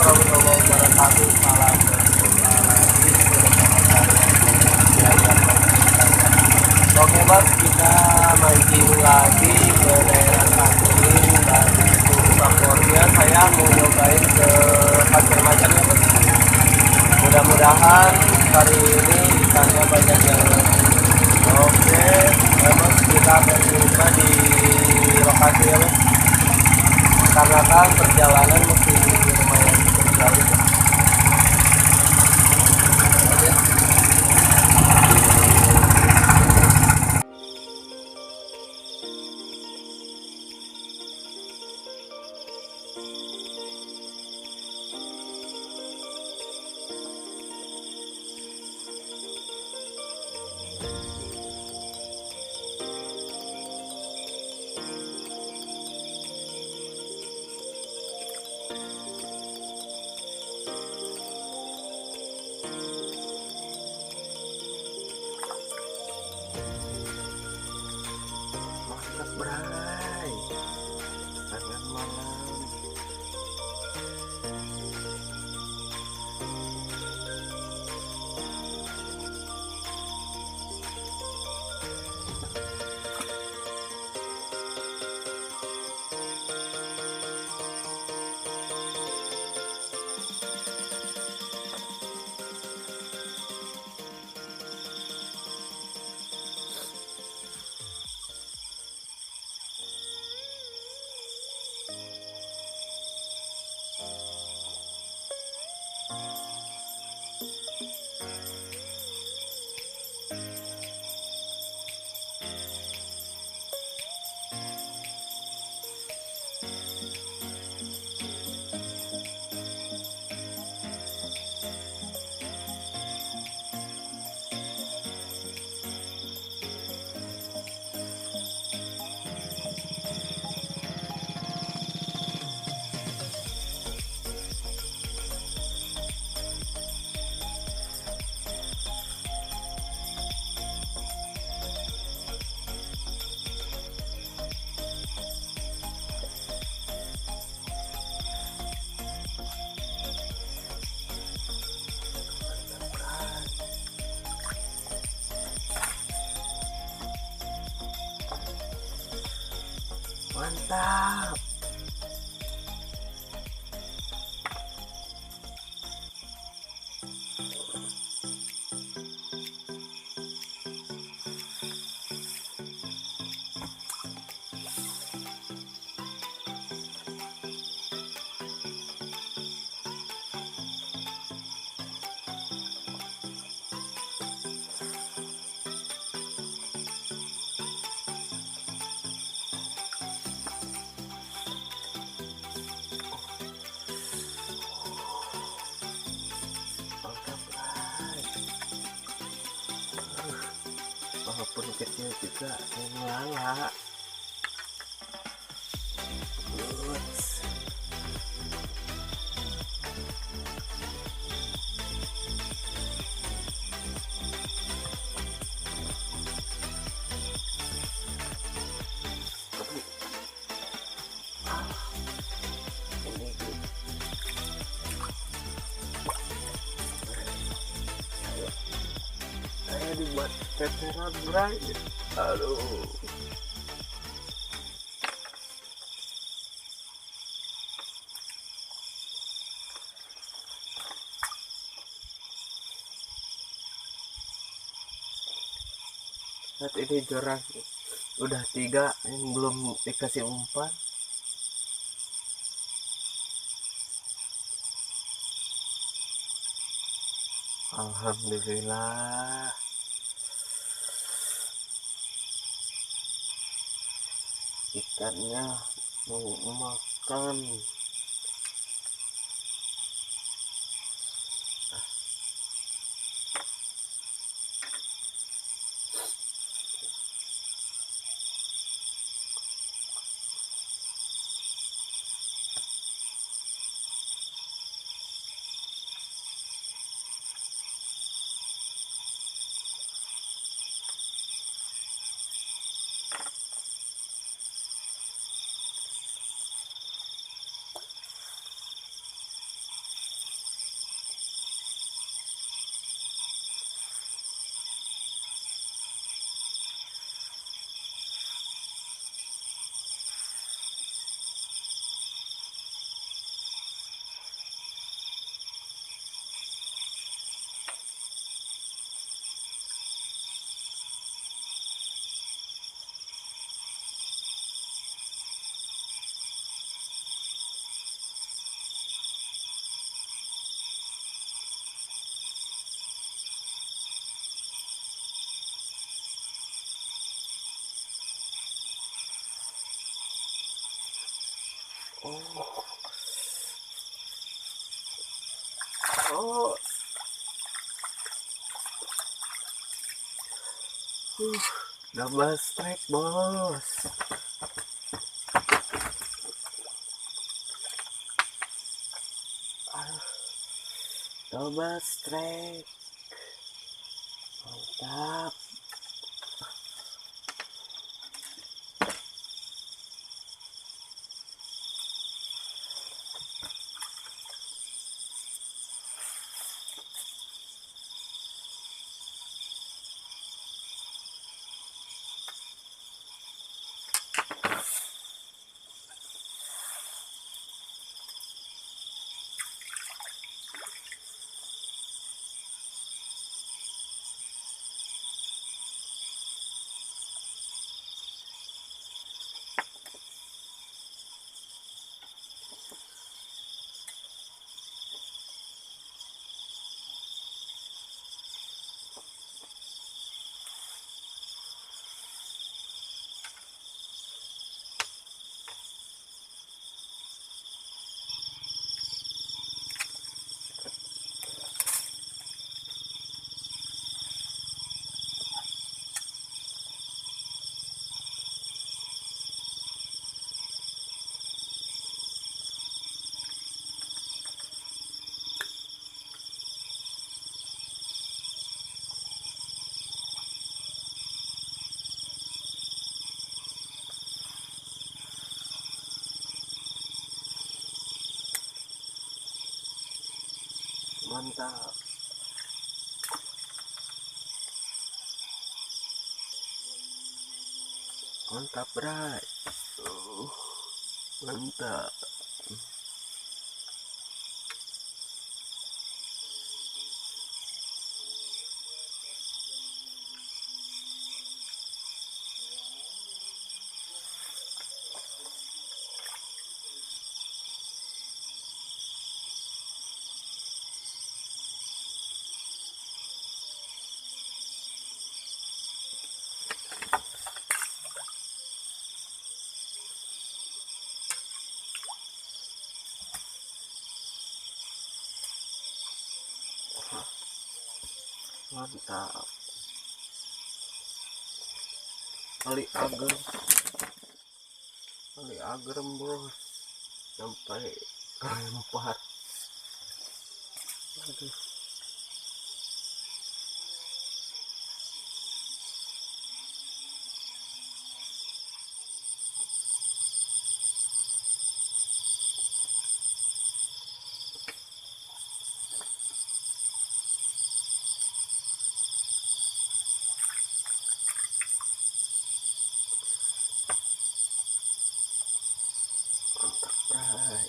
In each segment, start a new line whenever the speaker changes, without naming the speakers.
warahmatullahi wabarakatuh. Salam Oke Mas, kita mancing lagi ke daerah Saguling dan untuk sapornya saya mau nyobain ke pasir macan ya Mas. Mudah-mudahan kali ini ikannya banyak yang oke ya Mas, kita berjumpa di lokasi ya Mas, karena kan perjalanan masih lumayan jauh. Mantap bray, tangan malam. Mantap. Walaupun kecil juga yang lala. Dibuat teteran bray, aduh. Saat ini jorang udah 3 yang belum dikasih umpan. Alhamdulillah. Ikannya mau makan. Oh. Double strike, bos. Double strike. Mantap. Mantap. Mantap, Bray. Mantap. Mantap. Kali agar bos, sampai kelempar. Aduh. Mantap, Bray.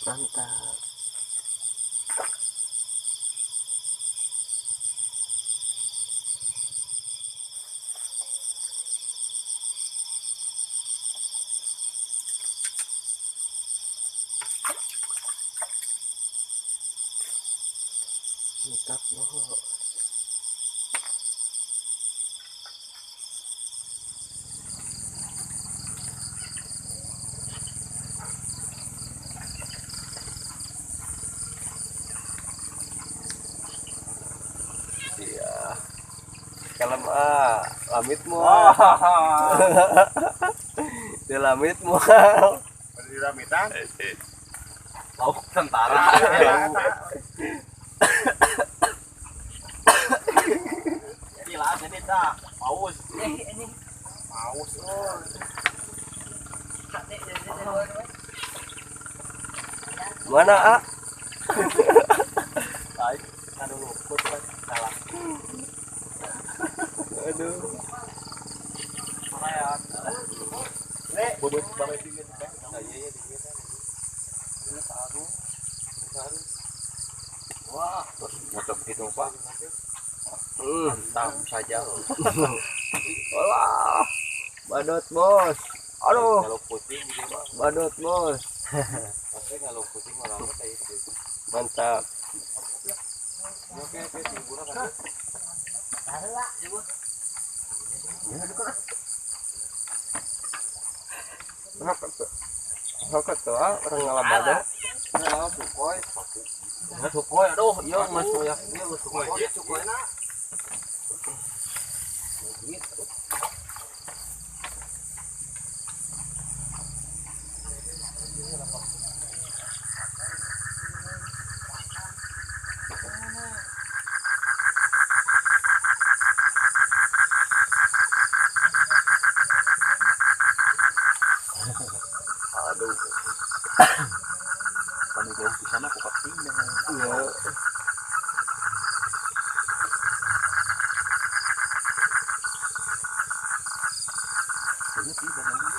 Mantap. Mantap, bos. Iya. Kalem lamit mual. Di lamit mual.
Di lamitan.
Lauk tentara.
Jadi lah, jadi dah. Paus. Ini. Paus.
Mana, A?
Baik. Aduh, luput kan. Salah.
Aduh.
Mana ya? Bobot banget dingin kan. Nah, iya dingin. Ini sarung. Wah, mantap gitu, Pak. Mantap saja.
Walah. Badot, bos. Aduh.
Kalau kucing gitu, Pak.
Badot, bos.
Pasti kalau kucing orangnya kayak gitu.
Mantap.
Oke, hiburan kan.
Kenapa tuh orang ngalabada?
Nah, sukoi. Nah, sukoi aduh, iya mas moyak dia sukoi. Sukoi na. Gitu. Aduh. Kami jauh di sana kok pindah.
Iya.
Ini sih badannya.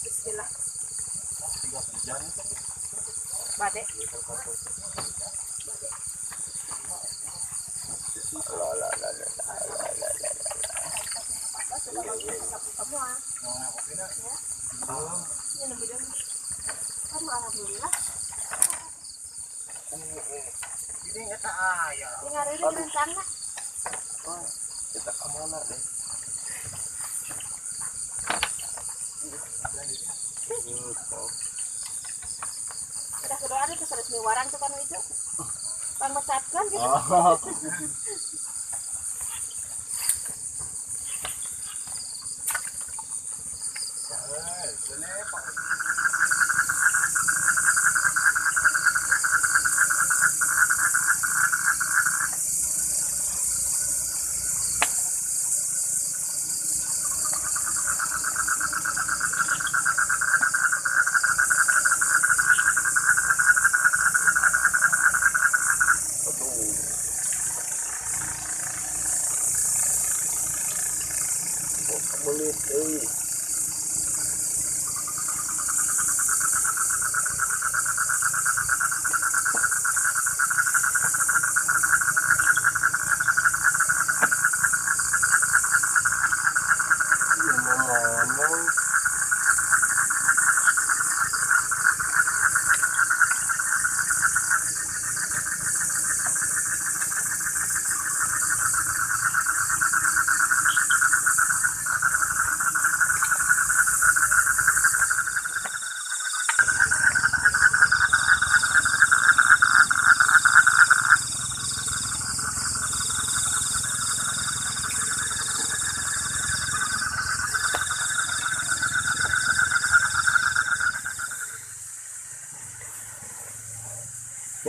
Bismillah.
Jangan
Badek. Kamu ah. Ini lebih dulu. Kamu alhamdulillah.
ini eta aya.
Ini hari ini rencana.
Kita kemana deh?
Udah kedua hari terus resmi warang tuh kan itu. Bang mesatkan gitu.
Oh.
Belit euy. Ngomong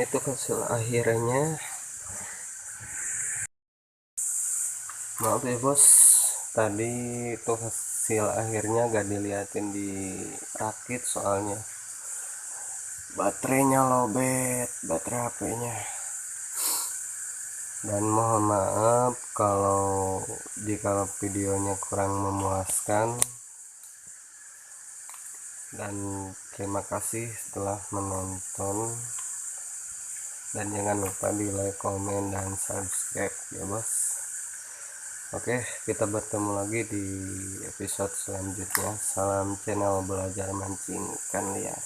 itu hasil akhirnya. Maaf ya bos, tadi itu hasil akhirnya gak diliatin di rakit soalnya baterainya lowbat, baterai HP-nya. Dan mohon maaf kalau jika videonya kurang memuaskan, dan terima kasih telah menonton, dan jangan lupa di like, komen, dan subscribe ya bos. Oke, kita bertemu lagi di episode selanjutnya. Salam channel belajar mancing ikan liar.